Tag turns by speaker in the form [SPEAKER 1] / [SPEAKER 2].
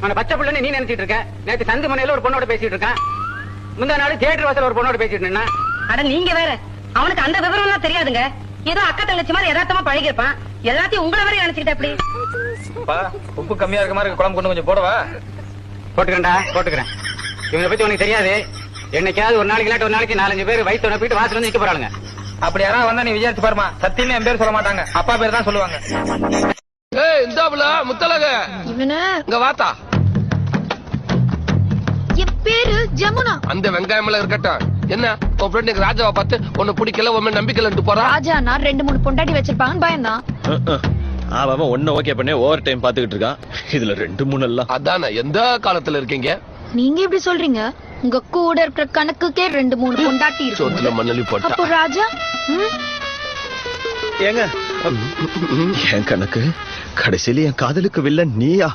[SPEAKER 1] அவன பச்சை பிள்ளைன்னு நீ நினைச்சிட்டு இருக்க. நேத்து சந்து மனையில ஒரு பொண்ணோட பேசிட்டு இருக்கான். முந்தா நாள் தியேட்டர் வாசல் ஒரு பொண்ணோட பேசிட்டு நின்னா.
[SPEAKER 2] அட நீங்க வேற, அவனுக்கு அந்த விவரம் எல்லாம் தெரியாதுங்க. ஏதோ அக்கா தங்கச்சி மாதிரி யதார்த்தமா பழகி இருப்பான். எல்லாத்தையும் உங்களை வரை நினைச்சுக்கிட்ட அப்படி.
[SPEAKER 3] உப்பு கம்மியா இருக்க மாதிரி குழம்பு கொண்டு கொஞ்சம் போடவா?
[SPEAKER 1] போட்டுக்கிறேன்டா, போட்டுக்கிறேன். இவனை பத்தி உனக்கு தெரியாது. என்னைக்காவது ஒரு நாளைக்கு இல்லாட்டி ஒரு நாளைக்கு 4-5 பேர் வயிற்று போயிட்டு வாசல் வந்து நிக்க போறாங்க.
[SPEAKER 3] அப்படி யாராவது வந்தா நீ விசாரிச்சு பாருமா. சத்தியமே என் பேர் சொல்ல மாட்டாங்க, அப்பா பேர் தான் சொல்லுவாங்க.
[SPEAKER 4] இந்தாப்புல முத்தலக இங்க வாத்தா.
[SPEAKER 5] என் பேரு ஜமுனா.
[SPEAKER 4] அந்த வெங்காயம் எல்லாம் இருக்கட்டும். என்ன உன் ஃப்ரெண்ட் ராஜாவை பார்த்து உன்னை பிடிக்கல, உன் நம்பிக்கை போறா.
[SPEAKER 5] ராஜானா 2-3 பொண்டாட்டி வச்சிருப்பாங்கன்னு பயந்தான்.
[SPEAKER 6] அவன் ஒன்ன ஓகே பண்ணி ஓவர் டைம் பாத்துக்கிட்டு இருக்கான். இதுல 2-3 எல்லாம்.
[SPEAKER 4] அதானே எந்த காலத்துல இருக்கீங்க?
[SPEAKER 5] நீங்க எப்படி சொல்றீங்க? உங்க கூட இருக்கிற கணக்குக்கே 2-3 பொண்டாட்டி
[SPEAKER 4] சோத்துல
[SPEAKER 5] இருக்கு.
[SPEAKER 4] மண்ணலி போட்டா.
[SPEAKER 5] அப்போ ராஜா
[SPEAKER 6] ஏங்க என் கணக்கு கடைசியில என் காதலுக்கு வில்லன் நீயா?